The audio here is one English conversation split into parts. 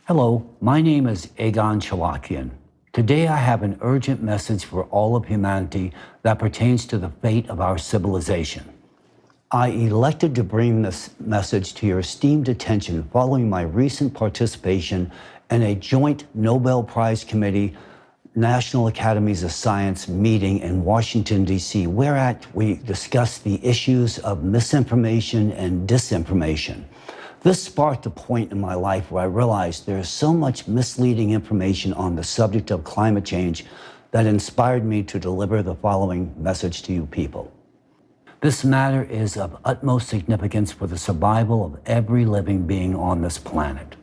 Hello, my name is Egon Cholakian. Today I have an urgent message for all of humanity that pertains to the fate of our civilization. I elected to bring this message to your esteemed attention following my recent participation in a joint Nobel Prize Committee National Academies of Science meeting in Washington, D.C., whereat we discussed the issues of misinformation and disinformation. This sparked a point in my life where I realized there is so much misleading information on the subject of climate change that inspired me to deliver the following message to you people. This matter is of utmost significance for the survival of every living being on this planet.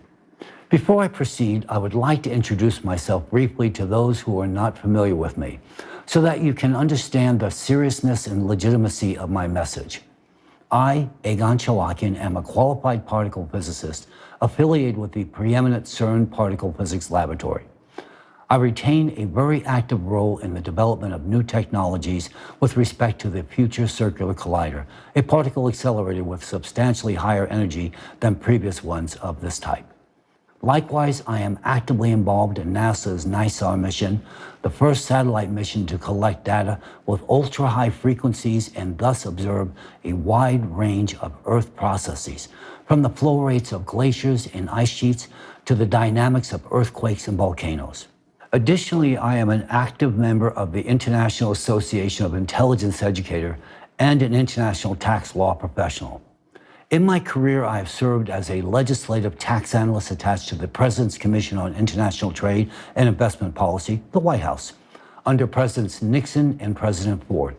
Before I proceed, I would like to introduce myself briefly to those who are not familiar with me, so that you can understand the seriousness and legitimacy of my message. I, Egon Cholakian, am a qualified particle physicist affiliated with the preeminent CERN Particle Physics Laboratory. I retain a very active role in the development of new technologies with respect to the Future Circular Collider, a particle accelerator with substantially higher energy than previous ones of this type. Likewise, I am actively involved in NASA's NISAR mission, the first satellite mission to collect data with ultra-high frequencies and thus observe a wide range of Earth processes, from the flow rates of glaciers and ice sheets to the dynamics of earthquakes and volcanoes. Additionally, I am an active member of the International Association of Intelligence Educators and an international tax law professional. In my career, I have served as a legislative tax analyst attached to the President's Commission on International Trade and Investment Policy, the White House, under Presidents Nixon and President Ford.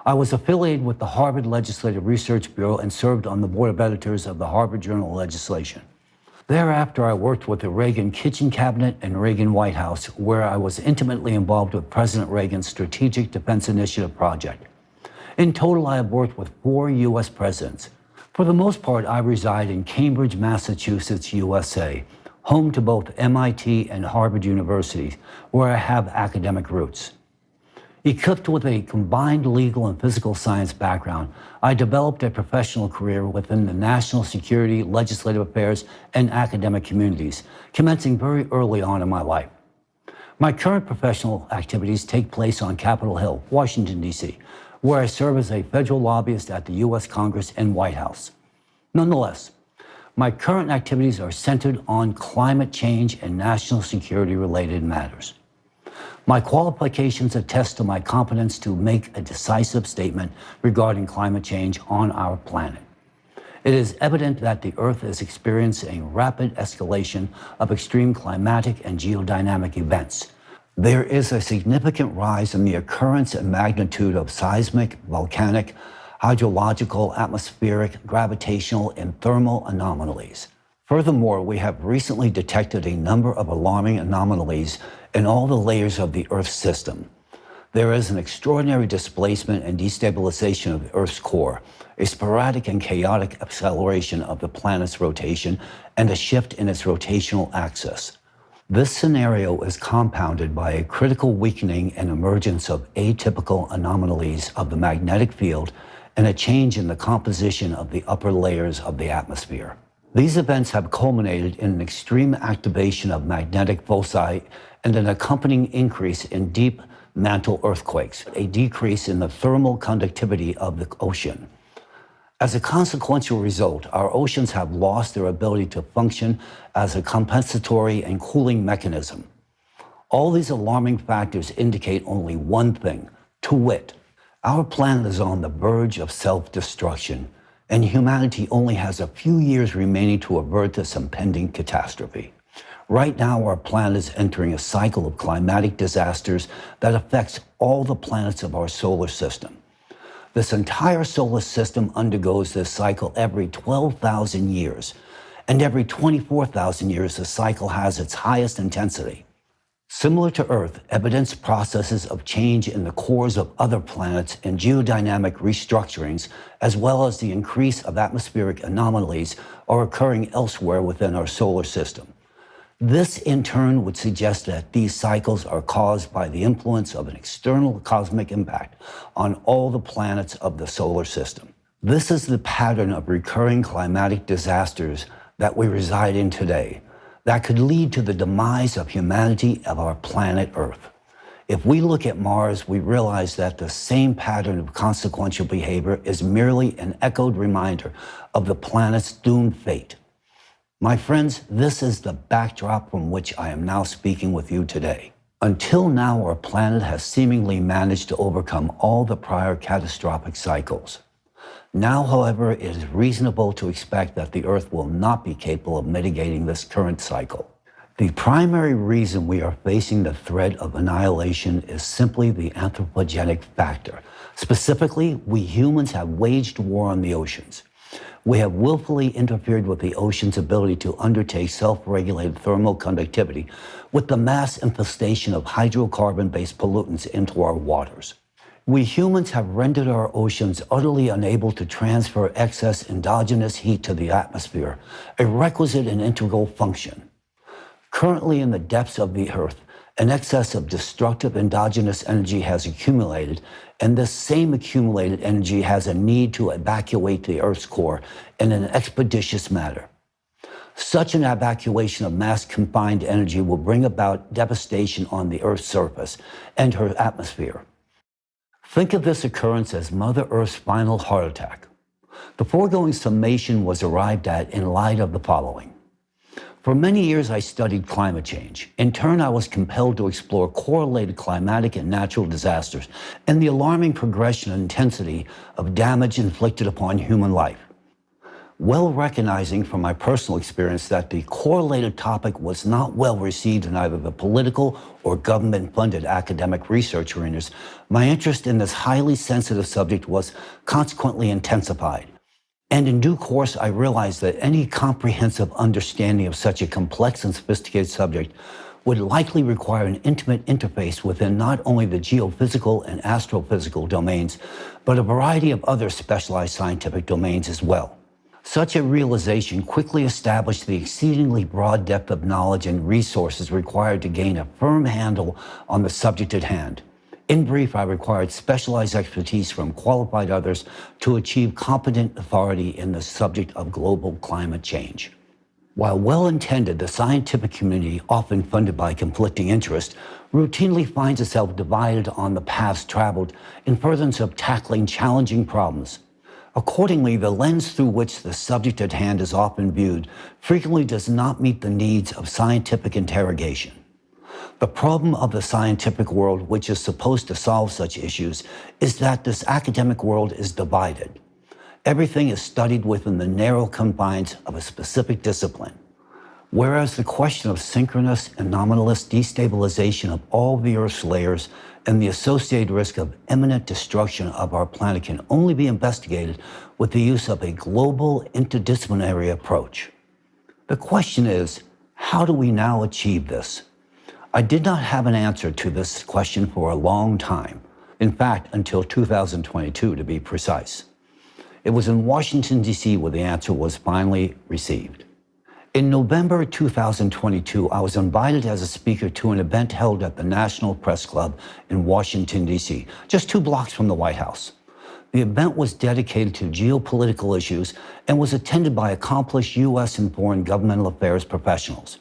I was affiliated with the Harvard Legislative Research Bureau and served on the board of editors of the Harvard Journal of Legislation. Thereafter, I worked with the Reagan Kitchen Cabinet and Reagan White House, where I was intimately involved with President Reagan's Strategic Defense Initiative project. In total, I have worked with 4 U.S. presidents. For the most part, I reside in Cambridge, Massachusetts, USA, home to both MIT and Harvard universities, where I have academic roots. Equipped with a combined legal and physical science background, I developed a professional career within the national security, legislative affairs, and academic communities, commencing very early on in my life. My current professional activities take place on Capitol Hill, Washington, D.C., where I serve as a federal lobbyist at the U.S. Congress and White House. Nonetheless, my current activities are centered on climate change and national security-related matters. My qualifications attest to my competence to make a decisive statement regarding climate change on our planet. It is evident that the Earth is experiencing a rapid escalation of extreme climatic and geodynamic events. There is a significant rise in the occurrence and magnitude of seismic, volcanic, hydrological, atmospheric, gravitational, and thermal anomalies. Furthermore, we have recently detected a number of alarming anomalies in all the layers of the Earth's system. There is an extraordinary displacement and destabilization of the Earth's core, a sporadic and chaotic acceleration of the planet's rotation, and a shift in its rotational axis. This scenario is compounded by a critical weakening and emergence of atypical anomalies of the magnetic field and a change in the composition of the upper layers of the atmosphere. These events have culminated in an extreme activation of magnetic foci and an accompanying increase in deep mantle earthquakes, a decrease in the thermal conductivity of the ocean. As a consequential result, our oceans have lost their ability to function as a compensatory and cooling mechanism. All these alarming factors indicate only one thing, to wit, our planet is on the verge of self-destruction, and humanity only has a few years remaining to avert this impending catastrophe. Right now, our planet is entering a cycle of climatic disasters that affects all the planets of our solar system. This entire solar system undergoes this cycle every 12,000 years, and every 24,000 years the cycle has its highest intensity. Similar to Earth, evidenced processes of change in the cores of other planets and geodynamic restructurings, as well as the increase of atmospheric anomalies, are occurring elsewhere within our solar system. This, in turn, would suggest that these cycles are caused by the influence of an external cosmic impact on all the planets of the solar system. This is the pattern of recurring climatic disasters that we reside in today. that could lead to the demise of humanity of our planet Earth. If we look at Mars, we realize that the same pattern of consequential behavior is merely an echoed reminder of the planet's doomed fate. My friends, this is the backdrop from which I am now speaking with you today. Until now, our planet has seemingly managed to overcome all the prior catastrophic cycles. Now, however, it is reasonable to expect that the Earth will not be capable of mitigating this current cycle. The primary reason we are facing the threat of annihilation is simply the anthropogenic factor. Specifically, we humans have waged war on the oceans. We have willfully interfered with the ocean's ability to undertake self-regulated thermal conductivity with the mass infestation of hydrocarbon-based pollutants into our waters. We humans have rendered our oceans utterly unable to transfer excess endogenous heat to the atmosphere, a requisite and integral function. Currently, in the depths of the Earth, an excess of destructive endogenous energy has accumulated, and this same accumulated energy has a need to evacuate the Earth's core in an expeditious manner. Such an evacuation of mass confined energy will bring about devastation on the Earth's surface and her atmosphere. Think of this occurrence as Mother Earth's final heart attack. The foregoing summation was arrived at in light of the following. For many years, I studied climate change. In turn, I was compelled to explore correlated climatic and natural disasters and the alarming progression and intensity of damage inflicted upon human life. Well recognizing from my personal experience that the correlated topic was not well received in either the political or government-funded academic research arenas, my interest in this highly sensitive subject was consequently intensified. And in due course, I realized that any comprehensive understanding of such a complex and sophisticated subject would likely require an intimate interface within not only the geophysical and astrophysical domains, but a variety of other specialized scientific domains as well. Such a realization quickly established the exceedingly broad depth of knowledge and resources required to gain a firm handle on the subject at hand. In brief, I required specialized expertise from qualified others to achieve competent authority in the subject of global climate change. While well-intended, the scientific community, often funded by conflicting interests, routinely finds itself divided on the paths traveled in furtherance of tackling challenging problems. Accordingly, the lens through which the subject at hand is often viewed frequently does not meet the needs of scientific interrogation. The problem of the scientific world, which is supposed to solve such issues, is that this academic world is divided. Everything is studied within the narrow confines of a specific discipline. Whereas the question of synchronous and anomalous destabilization of all the Earth's layers and the associated risk of imminent destruction of our planet can only be investigated with the use of a global interdisciplinary approach. The question is, how do we now achieve this? I did not have an answer to this question for a long time. In fact, until 2022 to be precise. It was in Washington, D.C. where the answer was finally received. In November 2022, I was invited as a speaker to an event held at the National Press Club in Washington, D.C., just 2 blocks from the White House. The event was dedicated to geopolitical issues and was attended by accomplished U.S. and foreign governmental affairs professionals.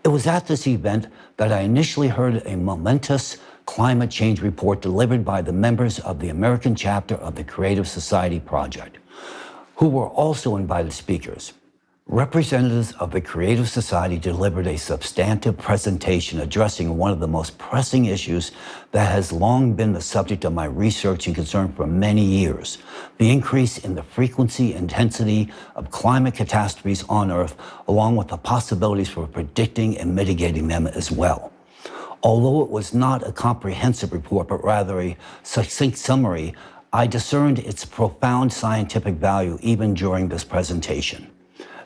It was at this event that I initially heard a momentous climate change report delivered by the members of the American chapter of the Creative Society Project, who were also invited speakers. Representatives of the Creative Society delivered a substantive presentation addressing one of the most pressing issues that has long been the subject of my research and concern for many years: the increase in the frequency and intensity of climate catastrophes on Earth, along with the possibilities for predicting and mitigating them as well. Although it was not a comprehensive report, but rather a succinct summary, I discerned its profound scientific value even during this presentation.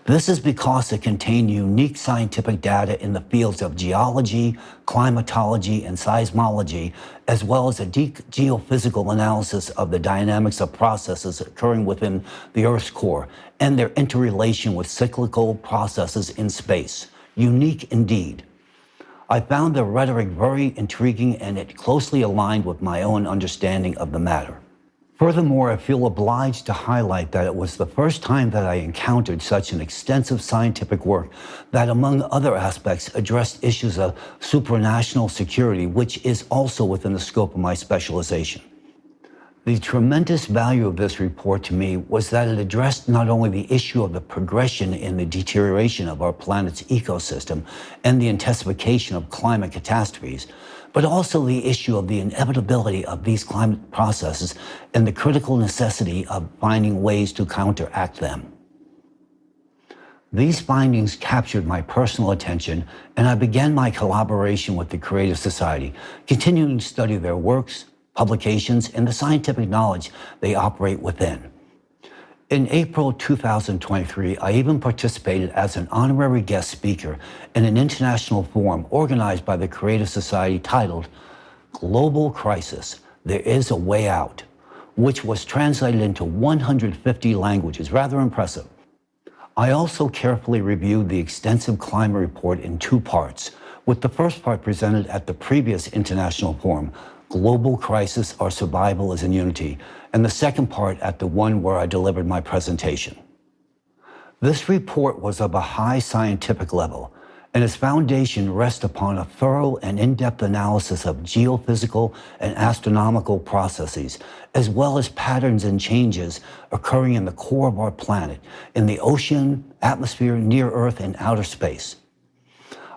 This is because it contained unique scientific data in the fields of geology, climatology, and seismology, as well as a deep geophysical analysis of the dynamics of processes occurring within the Earth's core and their interrelation with cyclical processes in space. Unique indeed. I found the rhetoric very intriguing, and it closely aligned with my own understanding of the matter. Furthermore, I feel obliged to highlight that it was the first time that I encountered such an extensive scientific work that, among other aspects, addressed issues of supranational security, which is also within the scope of my specialization. The tremendous value of this report to me was that it addressed not only the issue of the progression in the deterioration of our planet's ecosystem and the intensification of climate catastrophes, but also the issue of the inevitability of these climate processes and the critical necessity of finding ways to counteract them. These findings captured my personal attention, and I began my collaboration with the Creative Society, continuing to study their works, publications, and the scientific knowledge they operate within. In April 2023, I even participated as an honorary guest speaker in an international forum organized by the Creative Society titled Global Crisis, There is a Way Out, which was translated into 150 languages. Rather impressive. I also carefully reviewed the extensive climate report in two parts, with the first part presented at the previous international forum, Global Crisis, Our Survival is in Unity, and the second part at the one where I delivered my presentation. This report was of a high scientific level, and its foundation rests upon a thorough and in-depth analysis of geophysical and astronomical processes, as well as patterns and changes occurring in the core of our planet, in the ocean, atmosphere, near Earth, and outer space.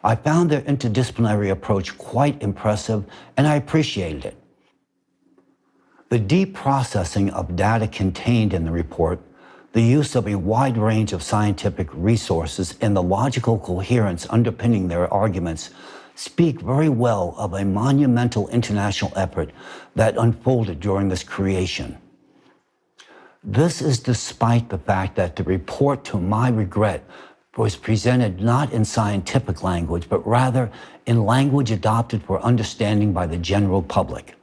I found their interdisciplinary approach quite impressive, and I appreciated it. The deep processing of data contained in the report, the use of a wide range of scientific resources, and the logical coherence underpinning their arguments speak very well of a monumental international effort that unfolded during this creation. This is despite the fact that the report, to my regret, was presented not in scientific language, but rather in language adopted for understanding by the general public.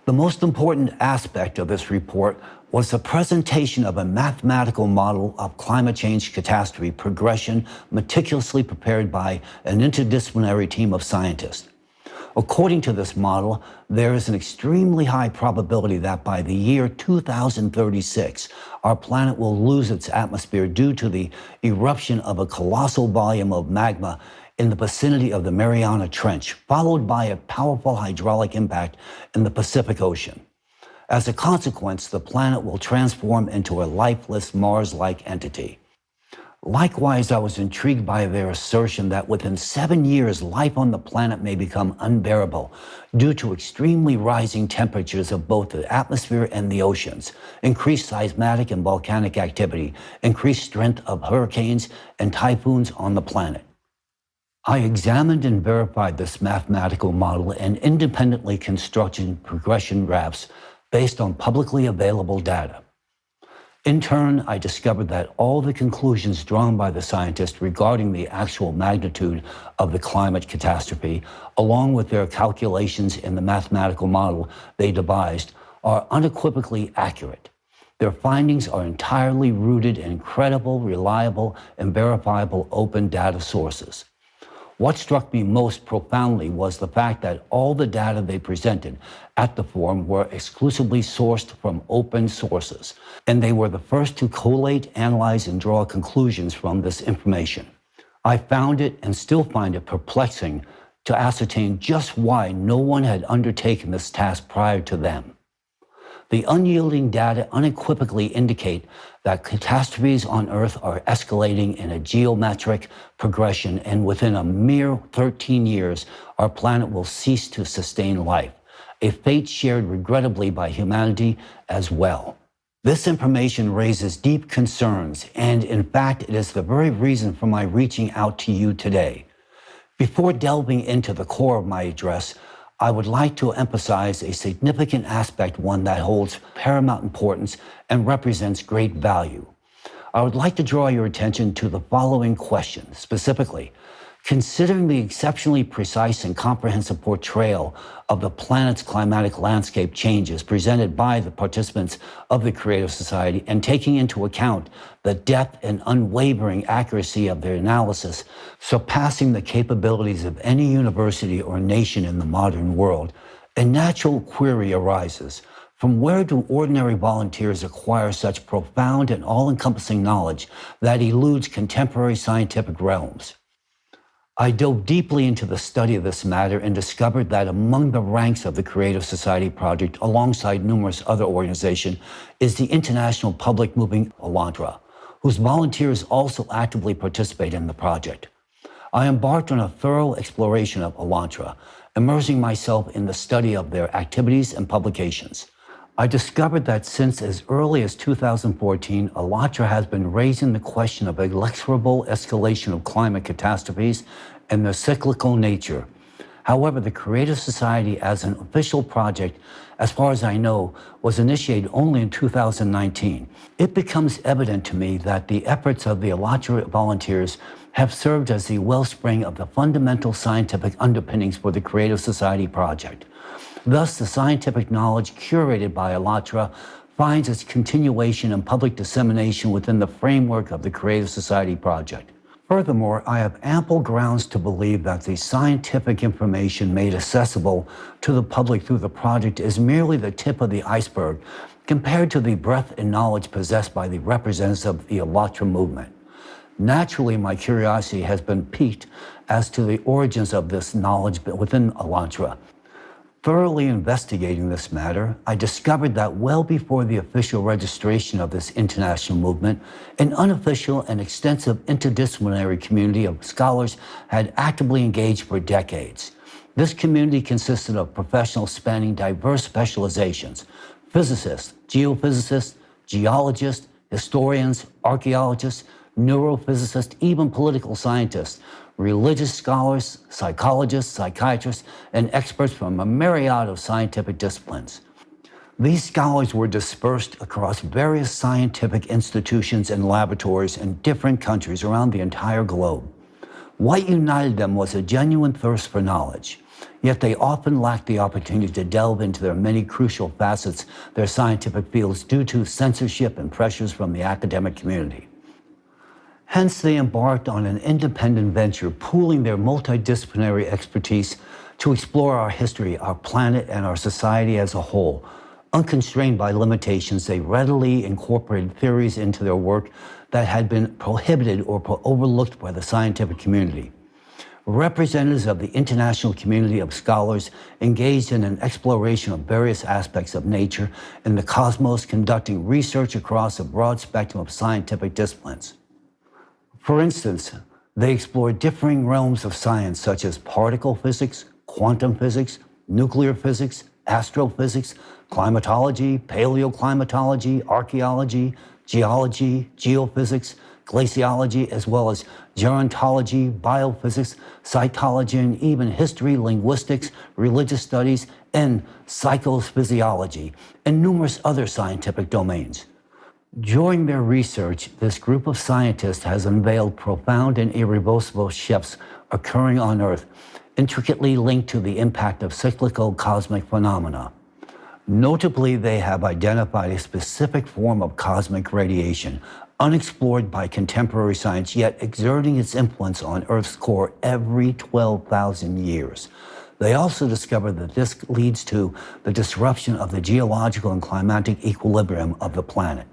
The most important aspect of this report was the presentation of a mathematical model of climate change catastrophe progression meticulously prepared by an interdisciplinary team of scientists. According to this model, there is an extremely high probability that by the year 2036, our planet will lose its atmosphere due to the eruption of a colossal volume of magma in the vicinity of the Mariana Trench, followed by a powerful hydraulic impact in the Pacific Ocean. As a consequence, the planet will transform into a lifeless Mars-like entity. Likewise, I was intrigued by their assertion that within 7 years, life on the planet may become unbearable due to extremely rising temperatures of both the atmosphere and the oceans, increased seismic and volcanic activity, increased strength of hurricanes and typhoons on the planet. I examined and verified this mathematical model and independently constructed progression graphs based on publicly available data. In turn, I discovered that all the conclusions drawn by the scientists regarding the actual magnitude of the climate catastrophe, along with their calculations in the mathematical model they devised, are unequivocally accurate. Their findings are entirely rooted in credible, reliable, and verifiable open data sources. What struck me most profoundly was the fact that all the data they presented at the forum were exclusively sourced from open sources, and they were the first to collate, analyze, and draw conclusions from this information. I found it and still find it perplexing to ascertain just why no one had undertaken this task prior to them. The unyielding data unequivocally indicate that catastrophes on Earth are escalating in a geometric progression, and within a mere 13 years, our planet will cease to sustain life, a fate shared regrettably by humanity as well. This information raises deep concerns, and in fact, it is the very reason for my reaching out to you today. Before delving into the core of my address, I would like to emphasize a significant aspect, one that holds paramount importance and represents great value. I would like to draw your attention to the following question, specifically, considering the exceptionally precise and comprehensive portrayal of the planet's climatic landscape changes presented by the participants of the Creative Society, and taking into account the depth and unwavering accuracy of their analysis, surpassing the capabilities of any university or nation in the modern world, a natural query arises. From where do ordinary volunteers acquire such profound and all-encompassing knowledge that eludes contemporary scientific realms? I dove deeply into the study of this matter and discovered that among the ranks of the Creative Society Project, alongside numerous other organizations, is the international public movement Elantra, whose volunteers also actively participate in the project. I embarked on a thorough exploration of Elantra, immersing myself in the study of their activities and publications. I discovered that since as early as 2014, Elantra has been raising the question of inexorable escalation of climate catastrophes and their cyclical nature. However, the Creative Society as an official project, as far as I know, was initiated only in 2019. It becomes evident to me that the efforts of the Elantra volunteers have served as the wellspring of the fundamental scientific underpinnings for the Creative Society project. Thus, the scientific knowledge curated by Elantra finds its continuation and public dissemination within the framework of the Creative Society project. Furthermore, I have ample grounds to believe that the scientific information made accessible to the public through the project is merely the tip of the iceberg compared to the breadth and knowledge possessed by the representatives of the Elantra movement. Naturally, my curiosity has been piqued as to the origins of this knowledge within Elantra. Thoroughly investigating this matter, I discovered that well before the official registration of this international movement, an unofficial and extensive interdisciplinary community of scholars had actively engaged for decades. This community consisted of professionals spanning diverse specializations: physicists, geophysicists, geologists, historians, archaeologists, neurophysicists, even political scientists, religious scholars, psychologists, psychiatrists, and experts from a myriad of scientific disciplines. These scholars were dispersed across various scientific institutions and laboratories in different countries around the entire globe. What united them was a genuine thirst for knowledge, yet they often lacked the opportunity to delve into their many crucial facets, their scientific fields, due to censorship and pressures from the academic community. Hence, they embarked on an independent venture, pooling their multidisciplinary expertise to explore our history, our planet, and our society as a whole. Unconstrained by limitations, they readily incorporated theories into their work that had been prohibited or overlooked by the scientific community. Representatives of the international community of scholars engaged in an exploration of various aspects of nature and the cosmos, conducting research across a broad spectrum of scientific disciplines. For instance, they explored differing realms of science such as particle physics, quantum physics, nuclear physics, astrophysics, climatology, paleoclimatology, archaeology, geology, geophysics, glaciology, as well as gerontology, biophysics, cytology, and even history, linguistics, religious studies, and psychophysiology, and numerous other scientific domains. During their research, this group of scientists has unveiled profound and irreversible shifts occurring on Earth, intricately linked to the impact of cyclical cosmic phenomena. Notably, they have identified a specific form of cosmic radiation, unexplored by contemporary science, yet exerting its influence on Earth's core every 12,000 years. They also discovered that this leads to the disruption of the geological and climatic equilibrium of the planet.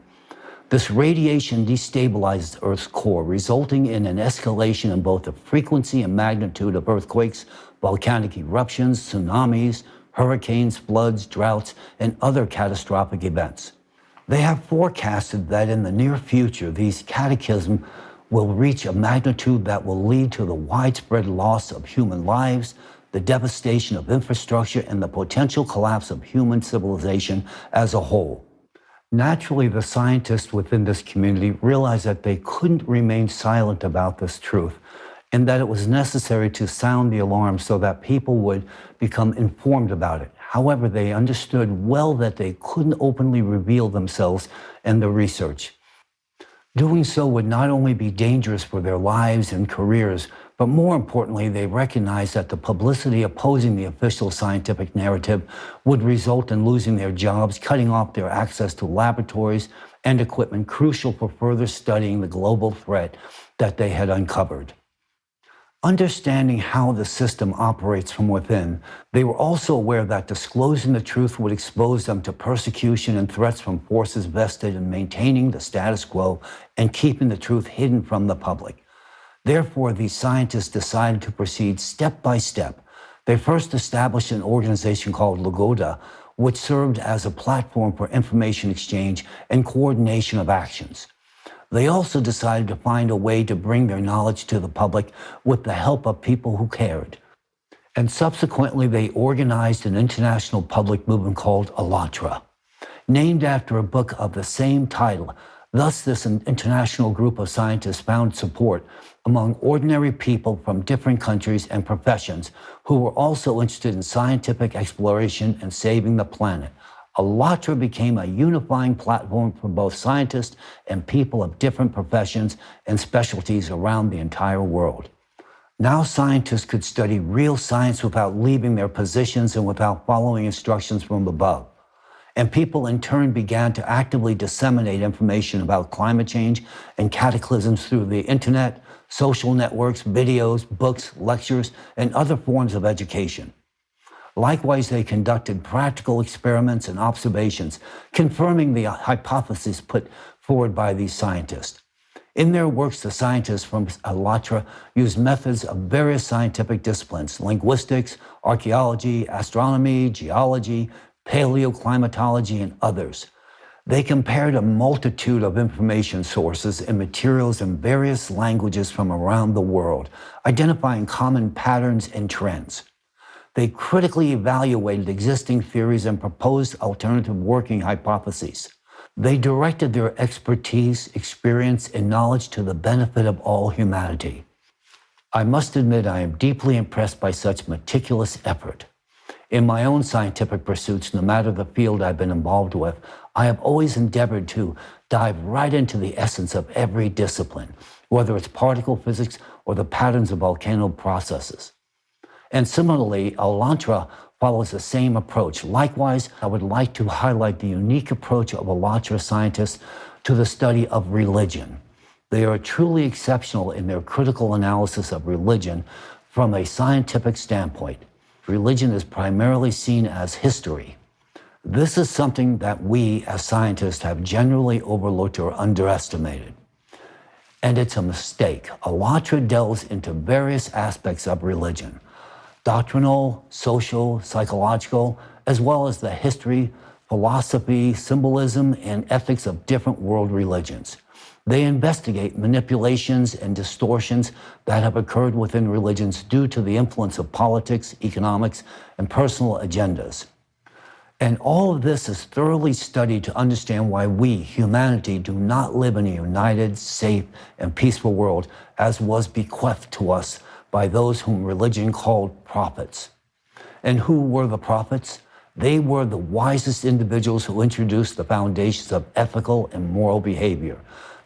This radiation destabilizes Earth's core, resulting in an escalation in both the frequency and magnitude of earthquakes, volcanic eruptions, tsunamis, hurricanes, floods, droughts, and other catastrophic events. They have forecasted that in the near future, these cataclysms will reach a magnitude that will lead to the widespread loss of human lives, the devastation of infrastructure, and the potential collapse of human civilization as a whole. Naturally, the scientists within this community realized that they couldn't remain silent about this truth, and that it was necessary to sound the alarm so that people would become informed about it. However, they understood well that they couldn't openly reveal themselves and their research. Doing so would not only be dangerous for their lives and careers, but more importantly, they recognized that the publicity opposing the official scientific narrative would result in losing their jobs, cutting off their access to laboratories and equipment crucial for further studying the global threat that they had uncovered. Understanding how the system operates from within, they were also aware that disclosing the truth would expose them to persecution and threats from forces vested in maintaining the status quo and keeping the truth hidden from the public. Therefore, these scientists decided to proceed step by step. They first established an organization called Lagoda, which served as a platform for information exchange and coordination of actions. They also decided to find a way to bring their knowledge to the public with the help of people who cared. And subsequently, they organized an international public movement called ALLATRA, named after a book of the same title. Thus, this international group of scientists found support among ordinary people from different countries and professions who were also interested in scientific exploration and saving the planet. ALLATRA became a unifying platform for both scientists and people of different professions and specialties around the entire world. Now scientists could study real science without leaving their positions and without following instructions from above. And people in turn began to actively disseminate information about climate change and cataclysms through the internet, social networks, videos, books, lectures, and other forms of education. Likewise, they conducted practical experiments and observations, confirming the hypotheses put forward by these scientists. In their works, the scientists from ALLATRA used methods of various scientific disciplines: linguistics, archaeology, astronomy, geology, paleoclimatology, and others. They compared a multitude of information sources and materials in various languages from around the world, identifying common patterns and trends. They critically evaluated existing theories and proposed alternative working hypotheses. They directed their expertise, experience, and knowledge to the benefit of all humanity. I must admit I am deeply impressed by such meticulous effort. In my own scientific pursuits, no matter the field I've been involved with, I have always endeavored to dive right into the essence of every discipline, whether it's particle physics or the patterns of volcano processes. And similarly, ALLATRA follows the same approach. Likewise, I would like to highlight the unique approach of ALLATRA scientists to the study of religion. They are truly exceptional in their critical analysis of religion from a scientific standpoint. Religion is primarily seen as history. This is something that we as scientists have generally overlooked or underestimated. And it's a mistake. ALLATRA delves into various aspects of religion: doctrinal, social, psychological, as well as the history, philosophy, symbolism, and ethics of different world religions. They investigate manipulations and distortions that have occurred within religions due to the influence of politics, economics, and personal agendas. And all of this is thoroughly studied to understand why we, humanity, do not live in a united, safe, and peaceful world as was bequeathed to us by those whom religion called prophets. And who were the prophets? They were the wisest individuals who introduced the foundations of ethical and moral behavior,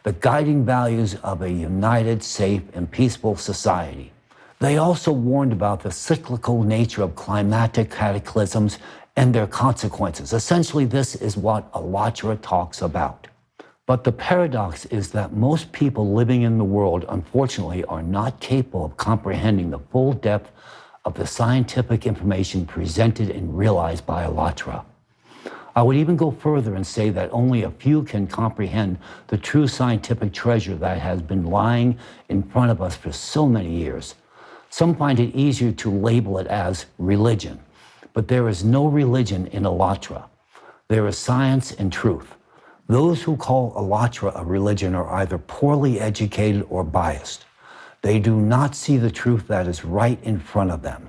the guiding values of a united, safe, and peaceful society. They also warned about the cyclical nature of climatic cataclysms and their consequences. Essentially, this is what ALLATRA talks about. But the paradox is that most people living in the world, unfortunately, are not capable of comprehending the full depth of the scientific information presented and realized by ALLATRA. I would even go further and say that only a few can comprehend the true scientific treasure that has been lying in front of us for so many years. Some find it easier to label it as religion, but there is no religion in ALLATRA. There is science and truth. Those who call ALLATRA a religion are either poorly educated or biased. They do not see the truth that is right in front of them.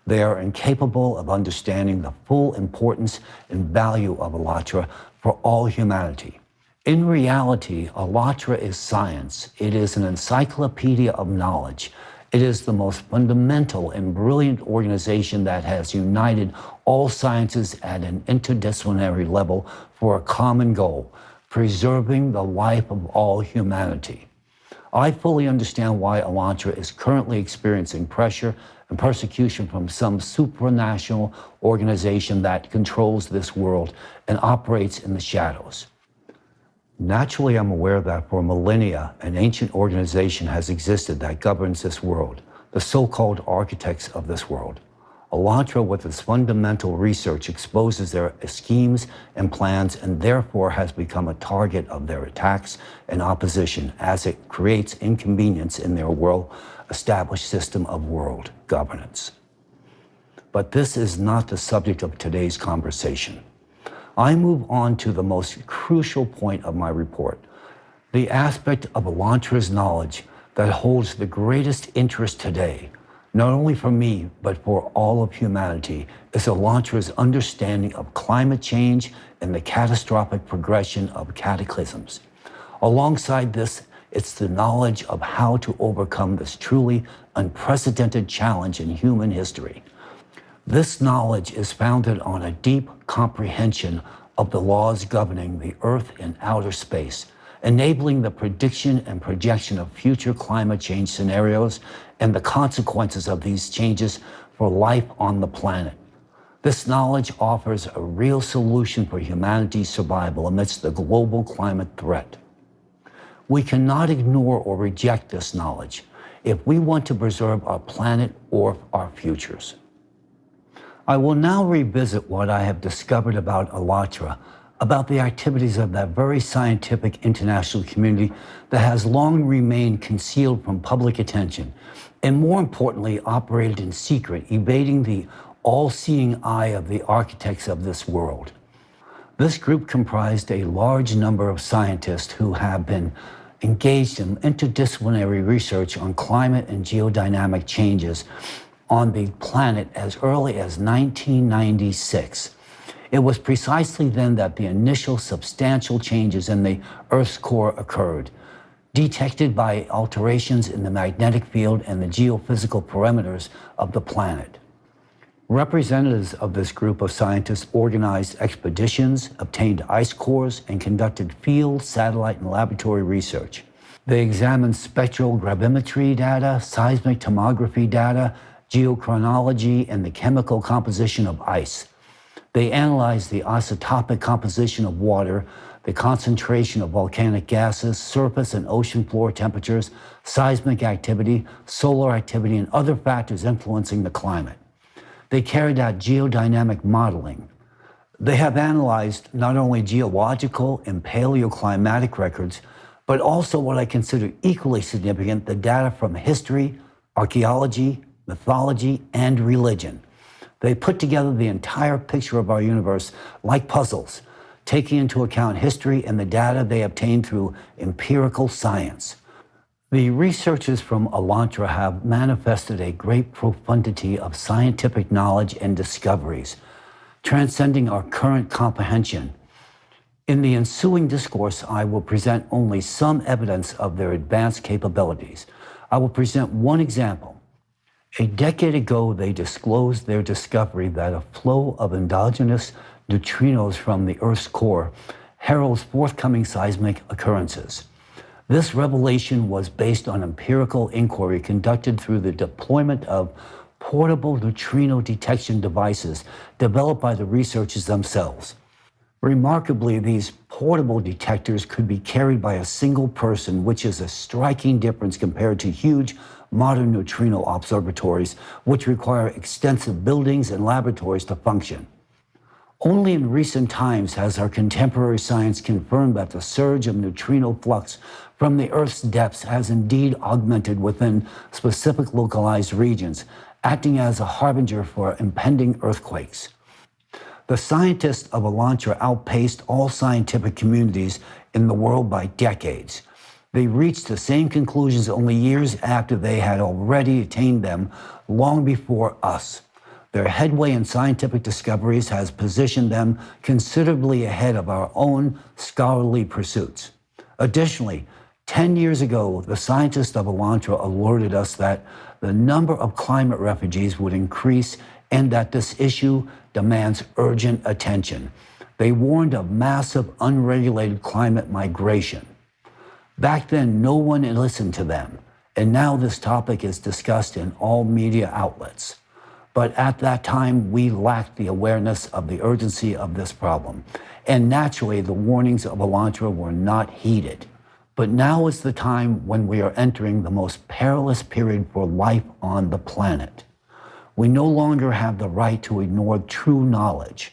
They are incapable of understanding the full importance and value of ALLATRA for all humanity. In reality, ALLATRA is science. It is an encyclopedia of knowledge. It is the most fundamental and brilliant organization that has united all sciences at an interdisciplinary level for a common goal: preserving the life of all humanity. I fully understand why ALLATRA is currently experiencing pressure and persecution from some supranational organization that controls this world and operates in the shadows. Naturally, I'm aware that for millennia, an ancient organization has existed that governs this world, the so-called architects of this world. Elantra, with its fundamental research, exposes their schemes and plans and therefore has become a target of their attacks and opposition as it creates inconvenience in their well-established system of world governance. But this is not the subject of today's conversation. I move on to the most crucial point of my report, the aspect of Elantra's knowledge that holds the greatest interest today, not only for me, but for all of humanity, is Elantra's understanding of climate change and the catastrophic progression of cataclysms. Alongside this, it's the knowledge of how to overcome this truly unprecedented challenge in human history. This knowledge is founded on a deep comprehension of the laws governing the Earth and outer space, enabling the prediction and projection of future climate change scenarios and the consequences of these changes for life on the planet. This knowledge offers a real solution for humanity's survival amidst the global climate threat. We cannot ignore or reject this knowledge if we want to preserve our planet or our futures. I will now revisit what I have discovered about Elantra, about the activities of that very scientific international community that has long remained concealed from public attention, and more importantly, operated in secret, evading the all-seeing eye of the architects of this world. This group comprised a large number of scientists who have been engaged in interdisciplinary research on climate and geodynamic changes on the planet as early as 1996. It was precisely then that the initial substantial changes in the Earth's core occurred, detected by alterations in the magnetic field and the geophysical parameters of the planet. Representatives of this group of scientists organized expeditions, obtained ice cores, and conducted field, satellite, and laboratory research. They examined spectral gravimetry data, seismic tomography data, geochronology, and the chemical composition of ice. They analyzed the isotopic composition of water, the concentration of volcanic gases, surface and ocean floor temperatures, seismic activity, solar activity, and other factors influencing the climate. They carried out geodynamic modeling. They have analyzed not only geological and paleoclimatic records, but also what I consider equally significant, the data from history, archaeology, mythology, and religion. They put together the entire picture of our universe like puzzles, taking into account history and the data they obtained through empirical science. The researchers from Elantra have manifested a great profundity of scientific knowledge and discoveries, transcending our current comprehension. In the ensuing discourse, I will present only some evidence of their advanced capabilities. I will present one example. A decade ago, they disclosed their discovery that a flow of endogenous neutrinos from the Earth's core heralds forthcoming seismic occurrences. This revelation was based on empirical inquiry conducted through the deployment of portable neutrino detection devices developed by the researchers themselves. Remarkably, these portable detectors could be carried by a single person, which is a striking difference compared to huge modern neutrino observatories, which require extensive buildings and laboratories to function. Only in recent times has our contemporary science confirmed that the surge of neutrino flux from the Earth's depths has indeed augmented within specific localized regions, acting as a harbinger for impending earthquakes. The scientists of Elantra outpaced all scientific communities in the world by decades. They reached the same conclusions only years after they had already attained them long before us. Their headway in scientific discoveries has positioned them considerably ahead of our own scholarly pursuits. Additionally, 10 years ago, the scientists of Elantra alerted us that the number of climate refugees would increase and that this issue demands urgent attention. They warned of massive unregulated climate migration. Back then, no one listened to them, and now this topic is discussed in all media outlets. But at that time, we lacked the awareness of the urgency of this problem, and naturally, the warnings of Elantra were not heeded. But now is the time when we are entering the most perilous period for life on the planet. We no longer have the right to ignore true knowledge.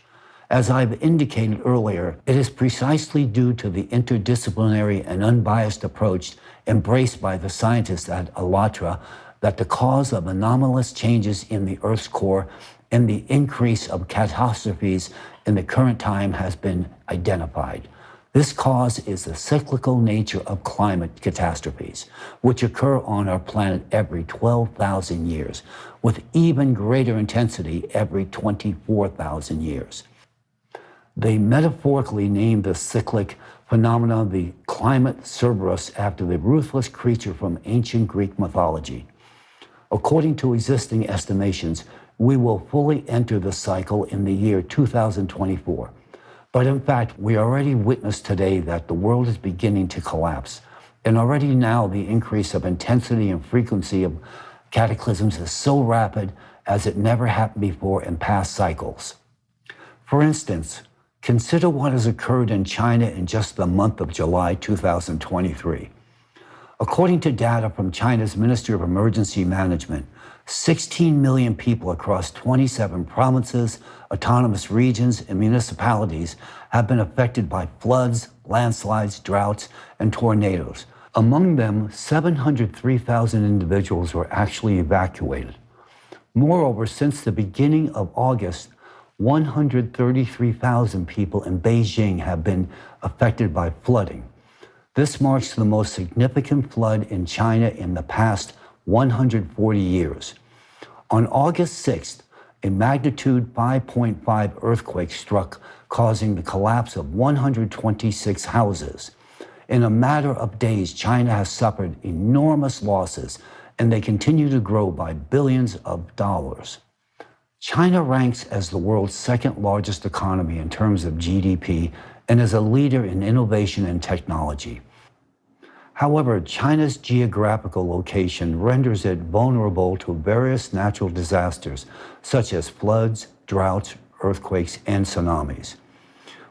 As I've indicated earlier, it is precisely due to the interdisciplinary and unbiased approach embraced by the scientists at ALLATRA that the cause of anomalous changes in the Earth's core and the increase of catastrophes in the current time has been identified. This cause is the cyclical nature of climate catastrophes, which occur on our planet every 12,000 years, with even greater intensity every 24,000 years. They metaphorically named the cyclic phenomenon the climate Cerberus after the ruthless creature from ancient Greek mythology. According to existing estimations, we will fully enter the cycle in the year 2024. But in fact, we already witness today that the world is beginning to collapse. And already now the increase of intensity and frequency of cataclysms is so rapid as it never happened before in past cycles. For instance, consider what has occurred in China in just the month of July 2023. According to data from China's Ministry of Emergency Management, 16 million people across 27 provinces, autonomous regions, and municipalities have been affected by floods, landslides, droughts, and tornadoes. Among them, 703,000 individuals were actually evacuated. Moreover, since the beginning of August, 133,000 people in Beijing have been affected by flooding. This marks the most significant flood in China in the past 140 years. On August 6th, a magnitude 5.5 earthquake struck, causing the collapse of 126 houses. In a matter of days, China has suffered enormous losses, and they continue to grow by billions of dollars. China ranks as the world's second largest economy in terms of GDP and is a leader in innovation and technology. However, China's geographical location renders it vulnerable to various natural disasters, such as floods, droughts, earthquakes, and tsunamis.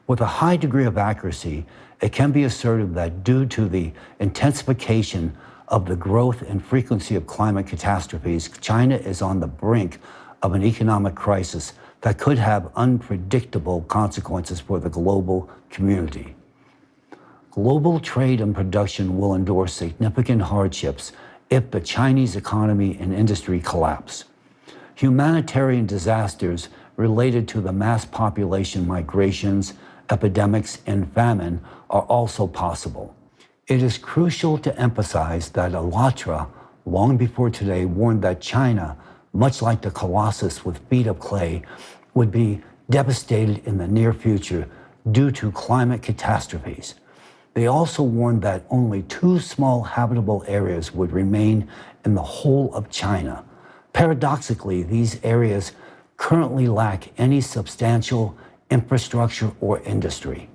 With a high degree of accuracy, it can be asserted that due to the intensification of the growth and frequency of climate catastrophes, China is on the brink of an economic crisis that could have unpredictable consequences for the global community. Global trade and production will endure significant hardships if the Chinese economy and industry collapse. Humanitarian disasters related to the mass population migrations, epidemics, and famine are also possible. It is crucial to emphasize that ALLATRA, long before today, warned that China, much like the colossus with feet of clay, would be devastated in the near future due to climate catastrophes. They also warned that only 2 small habitable areas would remain in the whole of China. Paradoxically, these areas currently lack any substantial infrastructure or industry.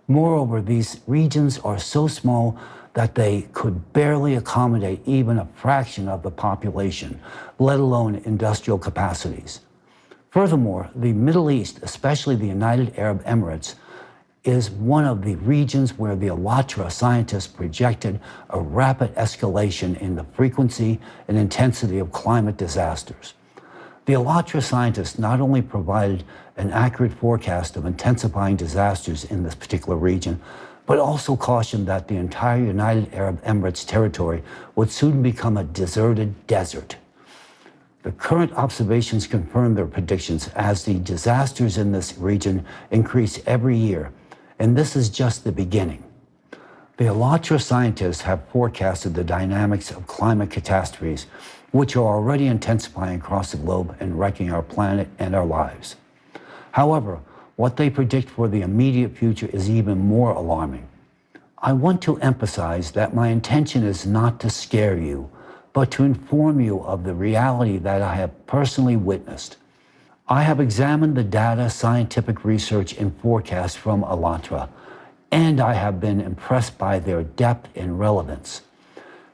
Moreover, these regions are so small that they could barely accommodate even a fraction of the population, let alone industrial capacities. Furthermore, the Middle East, especially the United Arab Emirates, is one of the regions where the ALLATRA scientists projected a rapid escalation in the frequency and intensity of climate disasters. The ALLATRA scientists not only provided an accurate forecast of intensifying disasters in this particular region, but also cautioned that the entire United Arab Emirates territory would soon become a deserted desert. The current observations confirm their predictions as the disasters in this region increase every year, and this is just the beginning. The ALLATRA scientists have forecasted the dynamics of climate catastrophes, which are already intensifying across the globe and wrecking our planet and our lives. However, what they predict for the immediate future is even more alarming. I want to emphasize that my intention is not to scare you, but to inform you of the reality that I have personally witnessed. I have examined the data, scientific research, and forecasts from ALLATRA, and I have been impressed by their depth and relevance.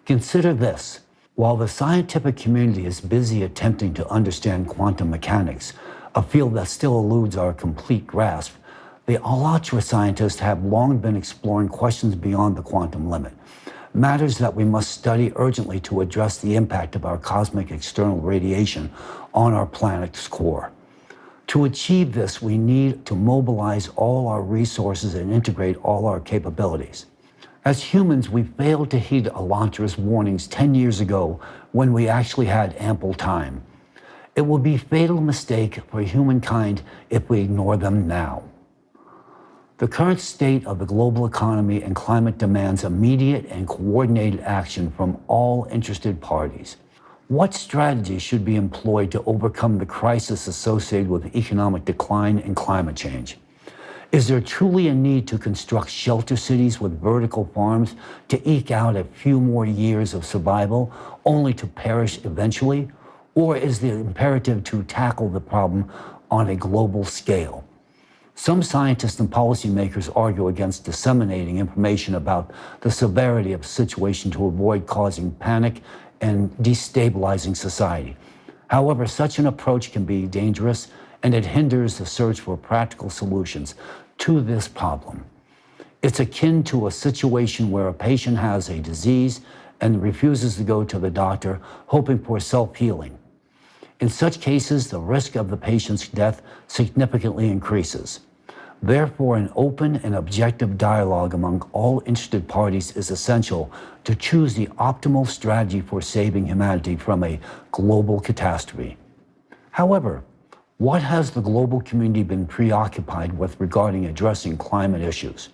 Consider this. While the scientific community is busy attempting to understand quantum mechanics, a field that still eludes our complete grasp, the ALLATRA scientists have long been exploring questions beyond the quantum limit. matters that we must study urgently to address the impact of our cosmic external radiation on our planet's core. To achieve this, we need to mobilize all our resources and integrate all our capabilities. As humans, we failed to heed Elantra's warnings 10 years ago when we actually had ample time. It will be a fatal mistake for humankind if we ignore them now. The current state of the global economy and climate demands immediate and coordinated action from all interested parties. What strategies should be employed to overcome the crisis associated with economic decline and climate change? Is there truly a need to construct shelter cities with vertical farms to eke out a few more years of survival, only to perish eventually? Or is the imperative to tackle the problem on a global scale? Some scientists and policymakers argue against disseminating information about the severity of the situation to avoid causing panic and destabilizing society. However, such an approach can be dangerous, and it hinders the search for practical solutions to this problem. It's akin to a situation where a patient has a disease and refuses to go to the doctor, hoping for self-healing. In such cases, the risk of the patient's death significantly increases. Therefore, an open and objective dialogue among all interested parties is essential to choose the optimal strategy for saving humanity from a global catastrophe. However, what has the global community been preoccupied with regarding addressing climate issues?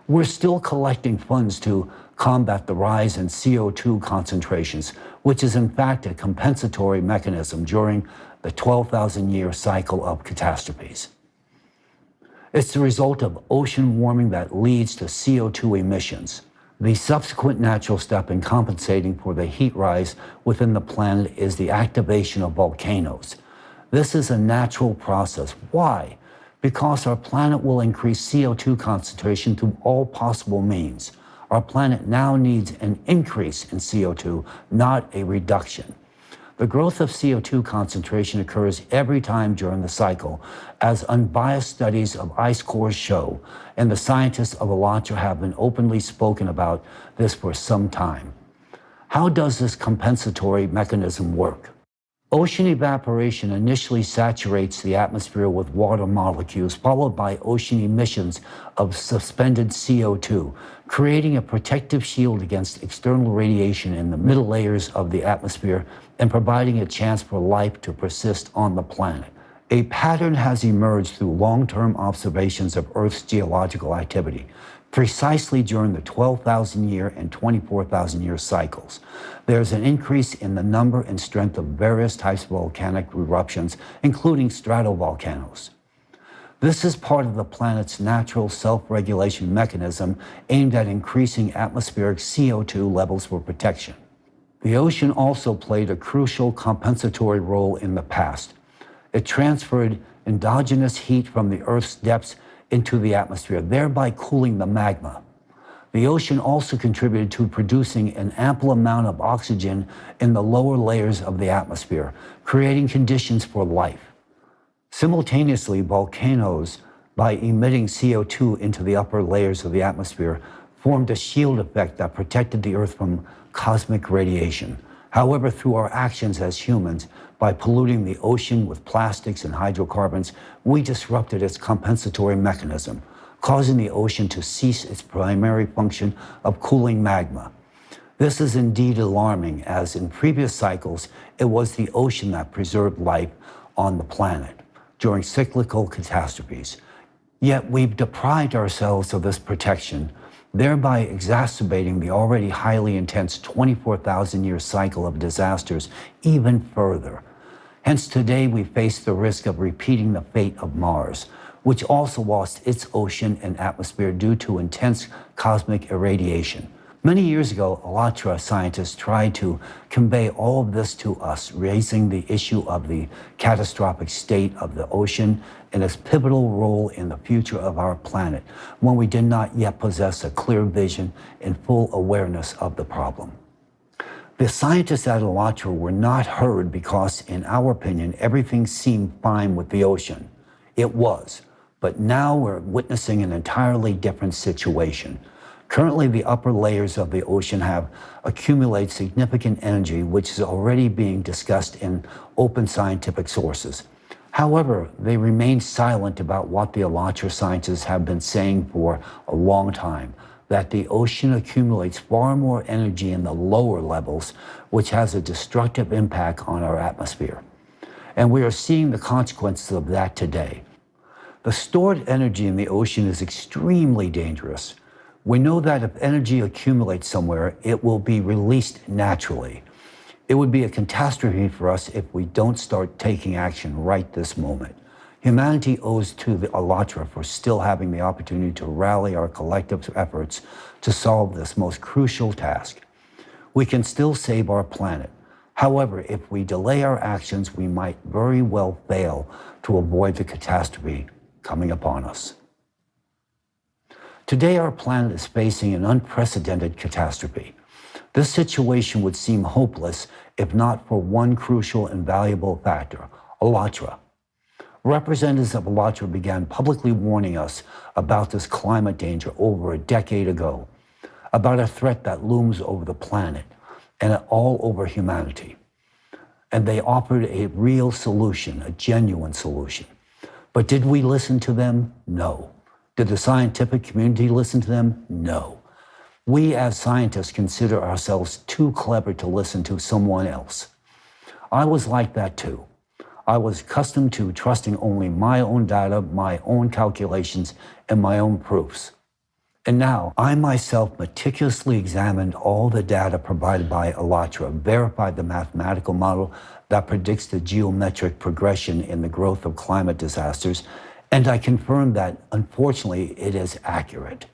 We're still collecting funds to combat the rise in CO2 concentrations, which is in fact a compensatory mechanism during the 12,000-year cycle of catastrophes. It's the result of ocean warming that leads to CO2 emissions. The subsequent natural step in compensating for the heat rise within the planet is the activation of volcanoes. This is a natural process. Why? Because our planet will increase CO2 concentration through all possible means. Our planet now needs an increase in CO2, not a reduction. The growth of CO2 concentration occurs every time during the cycle, as unbiased studies of ice cores show, and the scientists of Elantra have been openly spoken about this for some time. How does this compensatory mechanism work? Ocean evaporation initially saturates the atmosphere with water molecules, followed by ocean emissions of suspended CO2, creating a protective shield against external radiation in the middle layers of the atmosphere and providing a chance for life to persist on the planet. A pattern has emerged through long-term observations of Earth's geological activity, precisely during the 12,000-year and 24,000-year cycles. There's an increase in the number and strength of various types of volcanic eruptions, including stratovolcanoes. This is part of the planet's natural self-regulation mechanism aimed at increasing atmospheric CO2 levels for protection. The ocean also played a crucial compensatory role in the past. It transferred endogenous heat from the Earth's depths into the atmosphere, thereby cooling the magma. The ocean also contributed to producing an ample amount of oxygen in the lower layers of the atmosphere, creating conditions for life. Simultaneously, volcanoes, by emitting CO2 into the upper layers of the atmosphere, formed a shield effect that protected the Earth from cosmic radiation. However, through our actions as humans, by polluting the ocean with plastics and hydrocarbons, we disrupted its compensatory mechanism, causing the ocean to cease its primary function of cooling magma. This is indeed alarming, as in previous cycles, it was the ocean that preserved life on the planet during cyclical catastrophes. Yet we've deprived ourselves of this protection, thereby exacerbating the already highly intense 24,000-year cycle of disasters even further. Hence today we face the risk of repeating the fate of Mars, which also lost its ocean and atmosphere due to intense cosmic irradiation. Many years ago, Elantra scientists tried to convey all of this to us, raising the issue of the catastrophic state of the ocean and its pivotal role in the future of our planet, when we did not yet possess a clear vision and full awareness of the problem. The scientists at Elantra were not heard because, in our opinion, everything seemed fine with the ocean. It was, but now we're witnessing an entirely different situation. Currently, the upper layers of the ocean have accumulated significant energy, which is already being discussed in open scientific sources. However, they remain silent about what the Alatra scientists have been saying for a long time, that the ocean accumulates far more energy in the lower levels, which has a destructive impact on our atmosphere. And we are seeing the consequences of that today. The stored energy in the ocean is extremely dangerous. We know that if energy accumulates somewhere, it will be released naturally. It would be a catastrophe for us if we don't start taking action right this moment. Humanity owes to the Alatra for still having the opportunity to rally our collective efforts to solve this most crucial task. We can still save our planet. However, if we delay our actions, we might very well fail to avoid the catastrophe coming upon us. Today, our planet is facing an unprecedented catastrophe. This situation would seem hopeless if not for one crucial and valuable factor, Alatra. Representatives of Alatra began publicly warning us about this climate danger over a decade ago, about a threat that looms over the planet and all over humanity. And they offered a real solution, a genuine solution. But did we listen to them? No. Did the scientific community listen to them? No. We as scientists consider ourselves too clever to listen to someone else. I was like that too. I was accustomed to trusting only my own data, my own calculations, and my own proofs. And now, I myself meticulously examined all the data provided by Alatra, verified the mathematical model that predicts the geometric progression in the growth of climate disasters, and I confirmed that, unfortunately, it is accurate.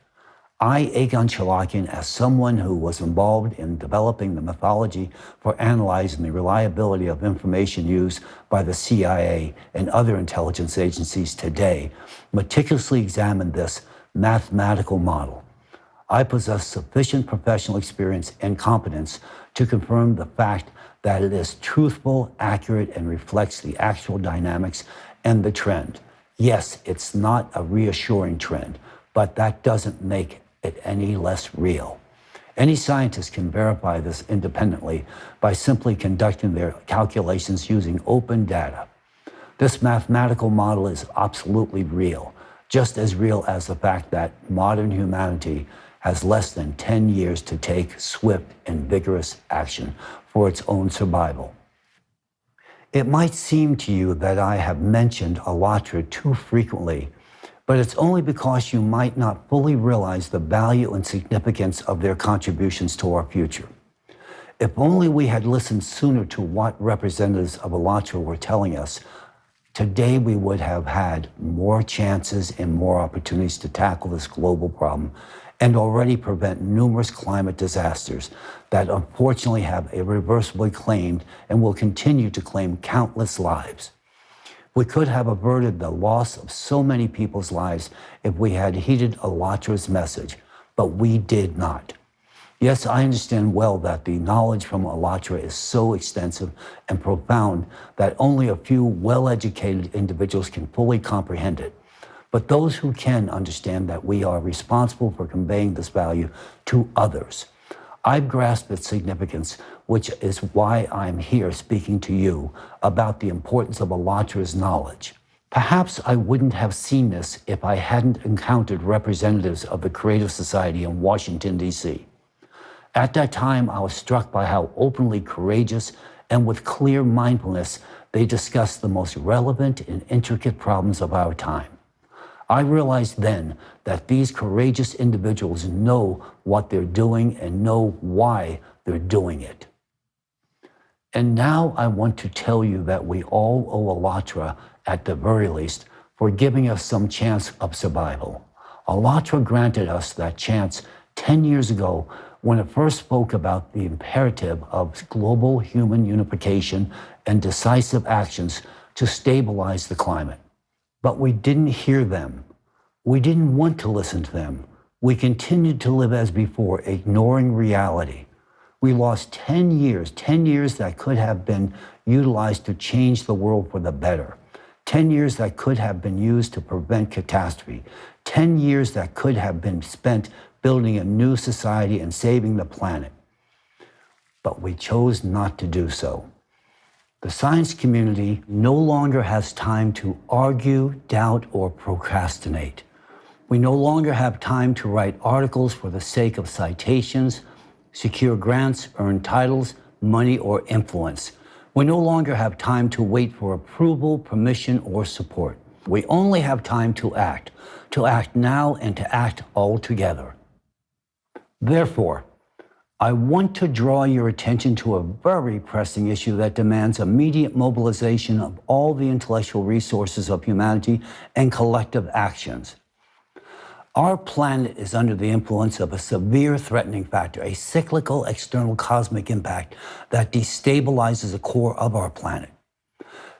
I, Egon Cholakian, as someone who was involved in developing the methodology for analyzing the reliability of information used by the CIA and other intelligence agencies today, meticulously examined this mathematical model. I possess sufficient professional experience and competence to confirm the fact that it is truthful, accurate, and reflects the actual dynamics and the trend. Yes, it's not a reassuring trend, but that doesn't make it any less real. Any scientist can verify this independently by simply conducting their calculations using open data. This mathematical model is absolutely real, just as real as the fact that modern humanity has less than 10 years to take swift and vigorous action for its own survival. It might seem to you that I have mentioned Alatra too frequently, but it's only because you might not fully realize the value and significance of their contributions to our future. If only we had listened sooner to what representatives of Alatra were telling us, today we would have had more chances and more opportunities to tackle this global problem and already prevent numerous climate disasters that unfortunately have irreversibly claimed and will continue to claim countless lives. We could have averted the loss of so many people's lives if we had heeded Alatra's message, but we did not. Yes, I understand well that the knowledge from Alatra is so extensive and profound that only a few well-educated individuals can fully comprehend it. But those who can understand that we are responsible for conveying this value to others. I've grasped its significance, which is why I'm here speaking to you about the importance of Alatra's knowledge. Perhaps I wouldn't have seen this if I hadn't encountered representatives of the Creative Society in Washington, D.C. At that time, I was struck by how openly courageous and with clear mindfulness they discussed the most relevant and intricate problems of our time. I realized then that these courageous individuals know what they're doing and know why they're doing it. And now I want to tell you that we all owe Alatra, at the very least, for giving us some chance of survival. Alatra granted us that chance 10 years ago when it first spoke about the imperative of global human unification and decisive actions to stabilize the climate. But we didn't hear them. We didn't want to listen to them. We continued to live as before, ignoring reality. We lost 10 years that could have been utilized to change the world for the better. 10 years that could have been used to prevent catastrophe. 10 years that could have been spent building a new society and saving the planet. But we chose not to do so. The science community no longer has time to argue, doubt, or procrastinate. We no longer have time to write articles for the sake of citations, secure grants, earn titles, money, or influence. We no longer have time to wait for approval, permission, or support. We only have time to act now and to act all together. Therefore, I want to draw your attention to a very pressing issue that demands immediate mobilization of all the intellectual resources of humanity and collective actions. Our planet is under the influence of a severe threatening factor, a cyclical external cosmic impact that destabilizes the core of our planet.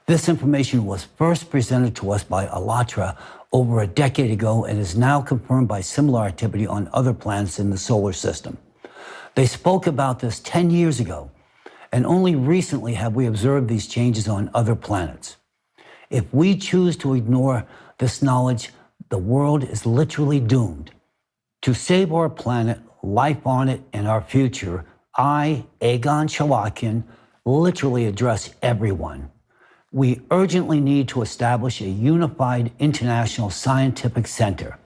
This information was first presented to us by ALLATRA over a decade ago and is now confirmed by similar activity on other planets in the solar system. They spoke about this 10 years ago, and only recently have we observed these changes on other planets. If we choose to ignore this knowledge, the world is literally doomed. To save our planet, life on it, and our future, I, Egon Cholakian, literally address everyone. We urgently need to establish a unified international scientific center,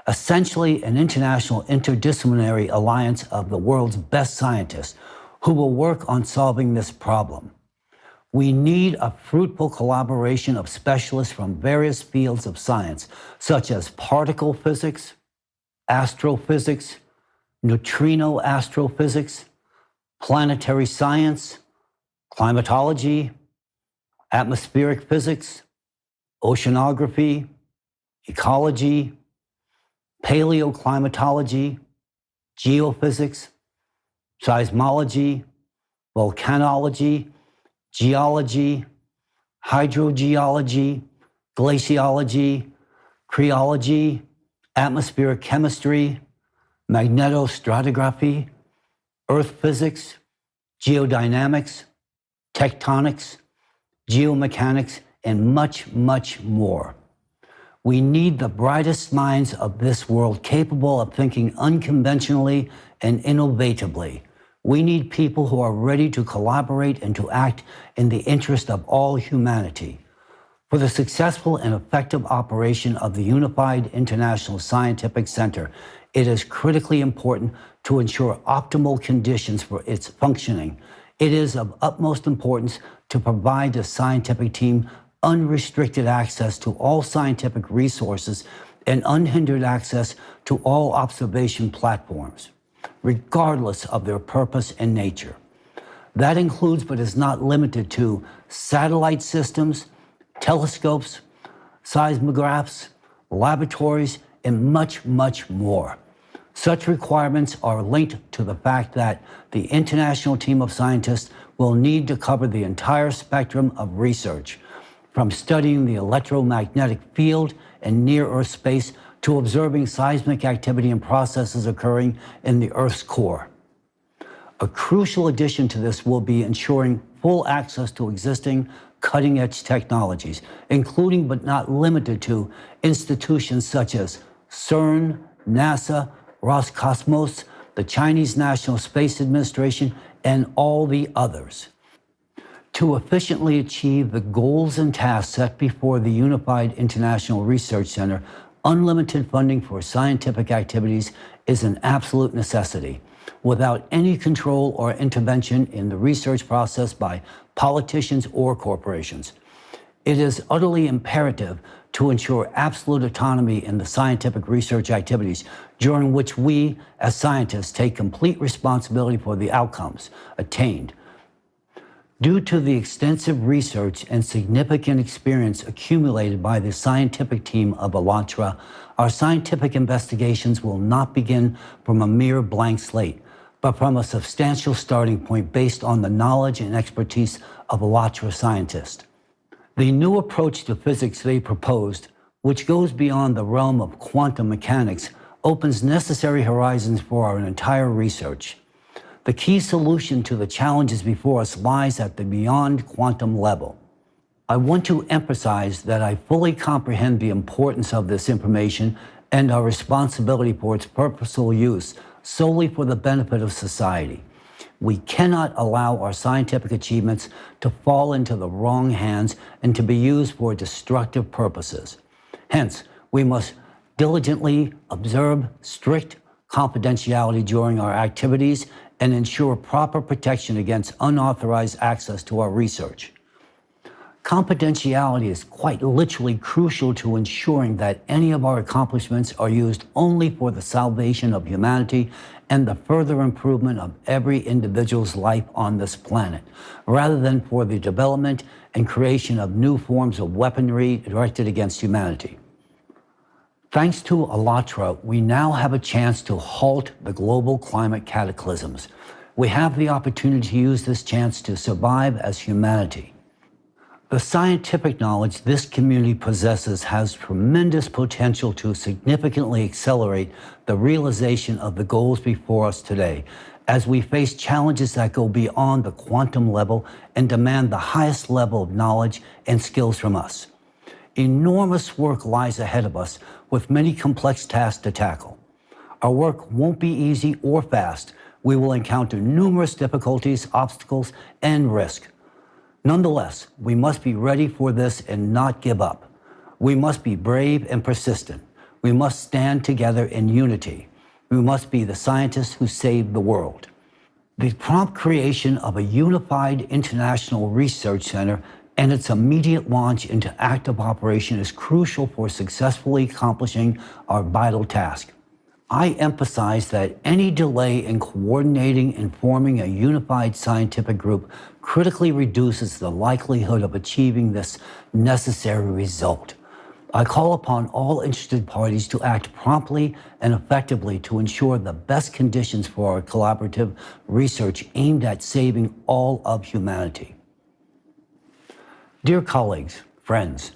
essentially an international interdisciplinary alliance of the world's best scientists who will work on solving this problem. We need a fruitful collaboration of specialists from various fields of science, such as particle physics, astrophysics, neutrino astrophysics, planetary science, climatology, atmospheric physics, oceanography, ecology, paleoclimatology, geophysics, seismology, volcanology, geology, hydrogeology, glaciology, cryology, atmospheric chemistry, magnetostratigraphy, earth physics, geodynamics, tectonics, geomechanics, and much, much more. We need the brightest minds of this world capable of thinking unconventionally and innovatively. We need people who are ready to collaborate and to act in the interest of all humanity. For the successful and effective operation of the Unified International Scientific Center, it is critically important to ensure optimal conditions for its functioning. It is of utmost importance to provide the scientific team unrestricted access to all scientific resources and unhindered access to all observation platforms, regardless of their purpose and nature. That includes, but is not limited to, satellite systems, telescopes, seismographs, laboratories, and much, much more. Such requirements are linked to the fact that the international team of scientists will need to cover the entire spectrum of research, from studying the electromagnetic field in near-Earth space to observing seismic activity and processes occurring in the Earth's core. A crucial addition to this will be ensuring full access to existing cutting-edge technologies, including but not limited to institutions such as CERN, NASA, Roscosmos, the Chinese National Space Administration, and all the others. To efficiently achieve the goals and tasks set before the Unified International Research Center, unlimited funding for scientific activities is an absolute necessity, without any control or intervention in the research process by politicians or corporations. It is utterly imperative to ensure absolute autonomy in the scientific research activities, during which we, as scientists, take complete responsibility for the outcomes attained. Due to the extensive research and significant experience accumulated by the scientific team of ALLATRA, our scientific investigations will not begin from a mere blank slate, but from a substantial starting point based on the knowledge and expertise of ALLATRA scientists. The new approach to physics they proposed, which goes beyond the realm of quantum mechanics, opens necessary horizons for our entire research. The key solution to the challenges before us lies at the beyond quantum level. I want to emphasize that I fully comprehend the importance of this information and our responsibility for its purposeful use solely for the benefit of society. We cannot allow our scientific achievements to fall into the wrong hands and to be used for destructive purposes. Hence, we must diligently observe strict confidentiality during our activities and ensure proper protection against unauthorized access to our research. Confidentiality is quite literally crucial to ensuring that any of our accomplishments are used only for the salvation of humanity and the further improvement of every individual's life on this planet, rather than for the development and creation of new forms of weaponry directed against humanity. Thanks to ALLATRA, we now have a chance to halt the global climate cataclysms. We have the opportunity to use this chance to survive as humanity. The scientific knowledge this community possesses has tremendous potential to significantly accelerate the realization of the goals before us today, as we face challenges that go beyond the quantum level and demand the highest level of knowledge and skills from us. Enormous work lies ahead of us with many complex tasks to tackle. Our work won't be easy or fast. We will encounter numerous difficulties, obstacles, and risk. Nonetheless, we must be ready for this and not give up. We must be brave and persistent. We must stand together in unity. We must be the scientists who save the world. The prompt creation of a unified international research center and its immediate launch into active operation is crucial for successfully accomplishing our vital task. I emphasize that any delay in coordinating and forming a unified scientific group critically reduces the likelihood of achieving this necessary result. I call upon all interested parties to act promptly and effectively to ensure the best conditions for our collaborative research aimed at saving all of humanity. Dear colleagues, friends,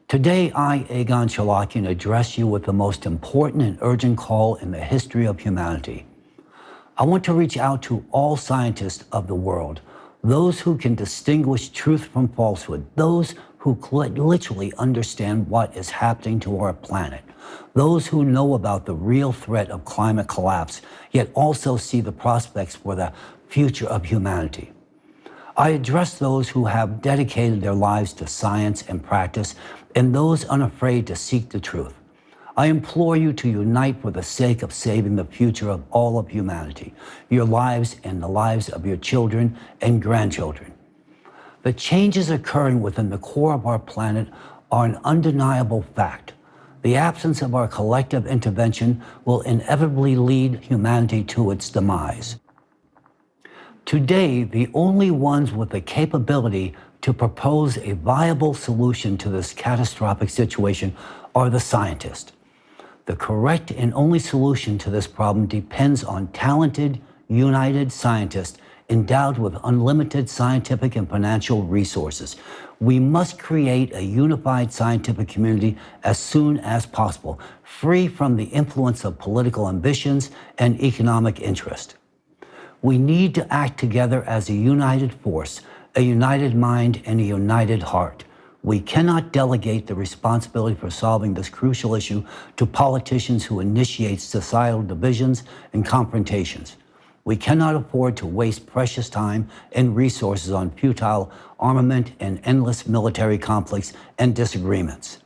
today I, Egon Cholakian, address you with the most important and urgent call in the history of humanity. I want to reach out to all scientists of the world, those who can distinguish truth from falsehood, those who literally understand what is happening to our planet, those who know about the real threat of climate collapse, yet also see the prospects for the future of humanity. I address those who have dedicated their lives to science and practice, and those unafraid to seek the truth. I implore you to unite for the sake of saving the future of all of humanity, your lives and the lives of your children and grandchildren. The changes occurring within the core of our planet are an undeniable fact. The absence of our collective intervention will inevitably lead humanity to its demise. Today, the only ones with the capability to propose a viable solution to this catastrophic situation are the scientists. The correct and only solution to this problem depends on talented, united scientists endowed with unlimited scientific and financial resources. We must create a unified scientific community as soon as possible, free from the influence of political ambitions and economic interest. We need to act together as a united force, a united mind, and a united heart. We cannot delegate the responsibility for solving this crucial issue to politicians who initiate societal divisions and confrontations. We cannot afford to waste precious time and resources on futile armament and endless military conflicts and disagreements.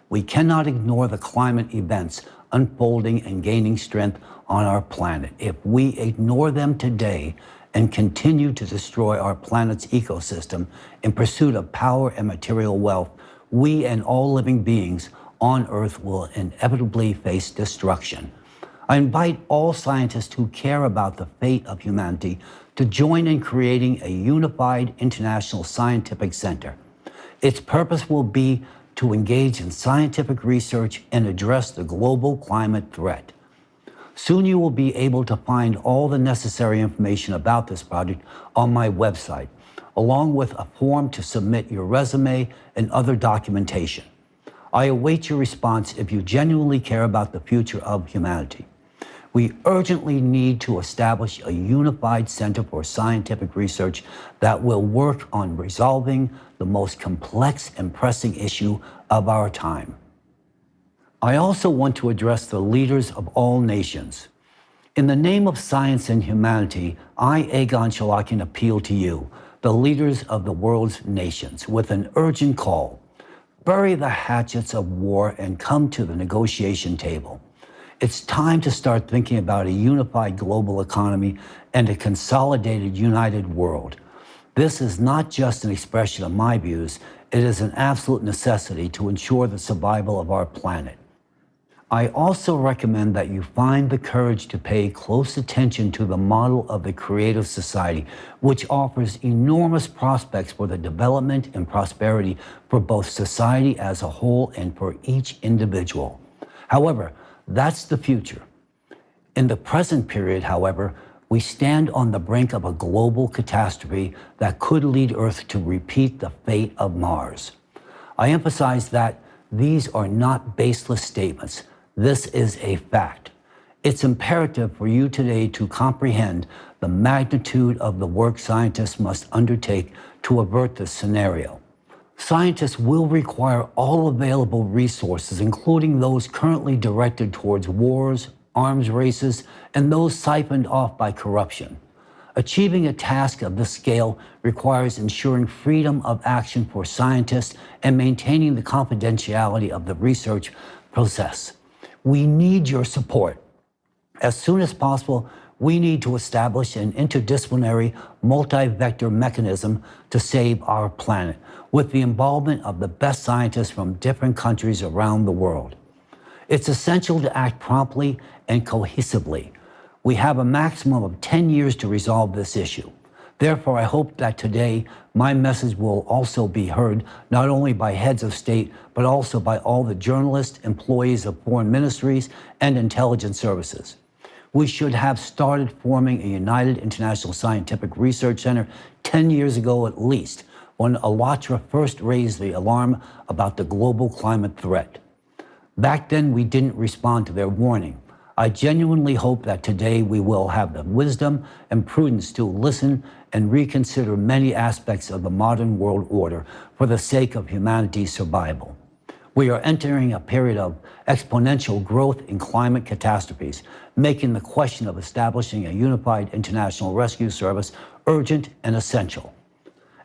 We cannot ignore the climate events unfolding and gaining strength on our planet. If we ignore them today and continue to destroy our planet's ecosystem in pursuit of power and material wealth, we and all living beings on Earth will inevitably face destruction. I invite all scientists who care about the fate of humanity to join in creating a unified international scientific center. Its purpose will be to engage in scientific research and address the global climate threat. Soon you will be able to find all the necessary information about this project on my website, along with a form to submit your resume and other documentation. I await your response if you genuinely care about the future of humanity. We urgently need to establish a unified center for scientific research that will work on resolving the most complex and pressing issue of our time. I also want to address the leaders of all nations. In the name of science and humanity, I, Egon Cholakian, appeal to you, the leaders of the world's nations, with an urgent call. Bury the hatchets of war and come to the negotiation table. It's time to start thinking about a unified global economy and a consolidated, united world. This is not just an expression of my views, it is an absolute necessity to ensure the survival of our planet. I also recommend that you find the courage to pay close attention to the model of the creative society, which offers enormous prospects for the development and prosperity for both society as a whole and for each individual. However, that's the future. In the present period, however, we stand on the brink of a global catastrophe that could lead Earth to repeat the fate of Mars. I emphasize that these are not baseless statements. This is a fact. It's imperative for you today to comprehend the magnitude of the work scientists must undertake to avert this scenario. Scientists will require all available resources, including those currently directed towards wars, arms races, and those siphoned off by corruption. Achieving a task of this scale requires ensuring freedom of action for scientists and maintaining the confidentiality of the research process. We need your support. As soon as possible, we need to establish an interdisciplinary, multi-vector mechanism to save our planet, with the involvement of the best scientists from different countries around the world. It's essential to act promptly and cohesively. We have a maximum of 10 years to resolve this issue. Therefore, I hope that today my message will also be heard not only by heads of state, but also by all the journalists, employees of foreign ministries, and intelligence services. We should have started forming a United International Scientific Research Center 10 years ago at least, when ALLATRA first raised the alarm about the global climate threat. Back then, we didn't respond to their warning. I genuinely hope that today we will have the wisdom and prudence to listen and reconsider many aspects of the modern world order for the sake of humanity's survival. We are entering a period of exponential growth in climate catastrophes, making the question of establishing a unified international rescue service urgent and essential.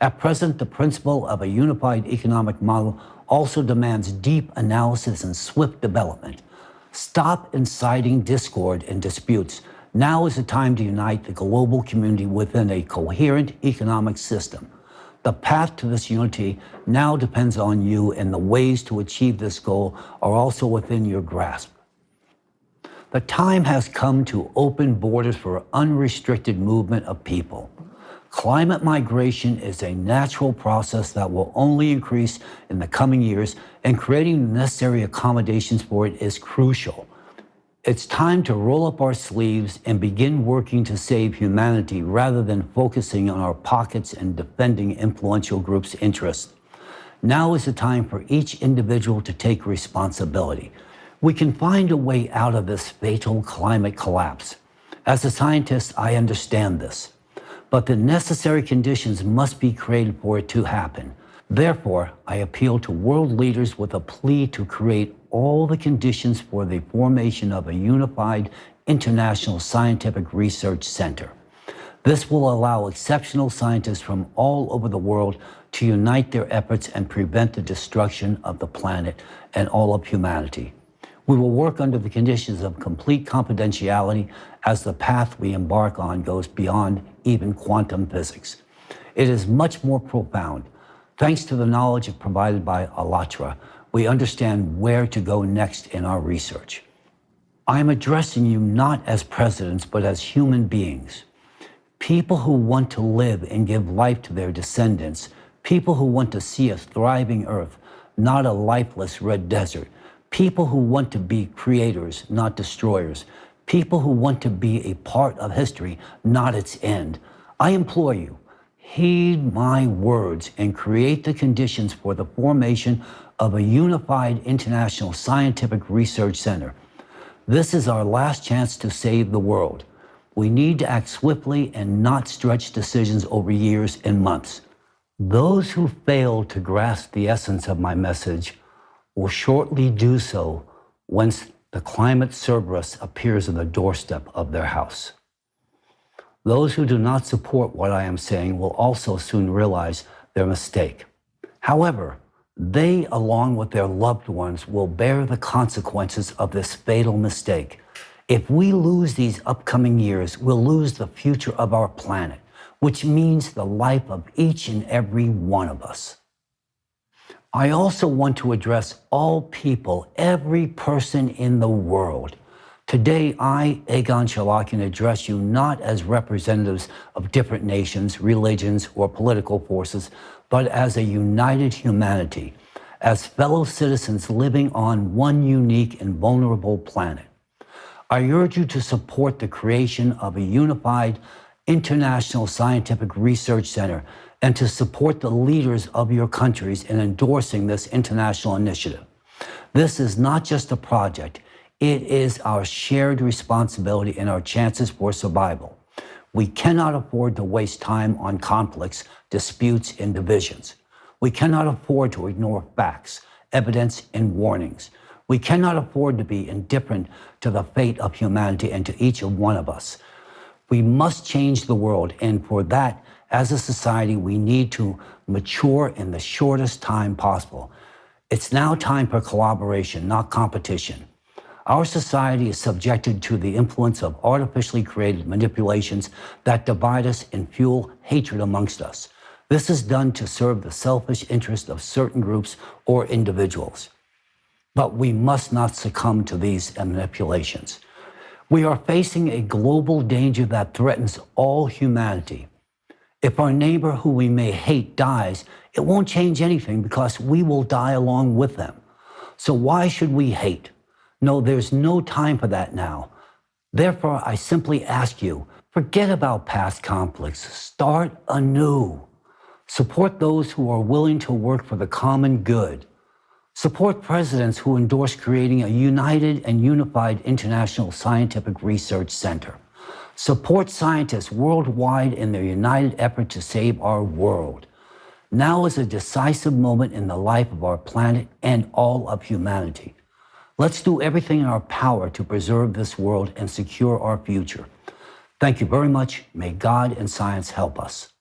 At present, the principle of a unified economic model also demands deep analysis and swift development. Stop inciting discord and disputes. Now is the time to unite the global community within a coherent economic system. The path to this unity now depends on you, and the ways to achieve this goal are also within your grasp. The time has come to open borders for unrestricted movement of people. Climate migration is a natural process that will only increase in the coming years, and creating the necessary accommodations for it is crucial. It's time to roll up our sleeves and begin working to save humanity rather than focusing on our pockets and defending influential groups' interests. Now is the time for each individual to take responsibility. We can find a way out of this fatal climate collapse. As a scientist, I understand this. But the necessary conditions must be created for it to happen. Therefore, I appeal to world leaders with a plea to create all the conditions for the formation of a unified international scientific research center. This will allow exceptional scientists from all over the world to unite their efforts and prevent the destruction of the planet and all of humanity. We will work under the conditions of complete confidentiality as the path we embark on goes beyond even quantum physics. It is much more profound. Thanks to the knowledge provided by ALLATRA, we understand where to go next in our research. I am addressing you not as presidents, but as human beings. People who want to live and give life to their descendants. People who want to see a thriving earth, not a lifeless red desert. People who want to be creators, not destroyers. People who want to be a part of history, not its end. I implore you, heed my words and create the conditions for the formation of a unified international scientific research center. This is our last chance to save the world. We need to act swiftly and not stretch decisions over years and months. Those who fail to grasp the essence of my message will shortly do so whence the climate Cerberus appears on the doorstep of their house. Those who do not support what I am saying will also soon realize their mistake. However, they, along with their loved ones, will bear the consequences of this fatal mistake. If we lose these upcoming years, we'll lose the future of our planet, which means the life of each and every one of us. I also want to address all people, every person in the world. Today, I, Egon Cholakian, address you not as representatives of different nations, religions, or political forces, but as a united humanity, as fellow citizens living on one unique and vulnerable planet. I urge you to support the creation of a unified international scientific research center and to support the leaders of your countries in endorsing this international initiative. This is not just a project, it is our shared responsibility and our chances for survival. We cannot afford to waste time on conflicts, disputes, and divisions. We cannot afford to ignore facts, evidence, and warnings. We cannot afford to be indifferent to the fate of humanity and to each one of us. We must change the world, and for that, as a society, we need to mature in the shortest time possible. It's now time for collaboration, not competition. Our society is subjected to the influence of artificially created manipulations that divide us and fuel hatred amongst us. This is done to serve the selfish interest of certain groups or individuals. But we must not succumb to these manipulations. We are facing a global danger that threatens all humanity. If our neighbor who we may hate dies, it won't change anything because we will die along with them. So why should we hate? No, there's no time for that now. Therefore, I simply ask you, forget about past conflicts. Start anew. Support those who are willing to work for the common good. Support presidents who endorse creating a united and unified international scientific research center. Support scientists worldwide in their united effort to save our world. Now is a decisive moment in the life of our planet and all of humanity. Let's do everything in our power to preserve this world and secure our future. Thank you very much. May God and science help us.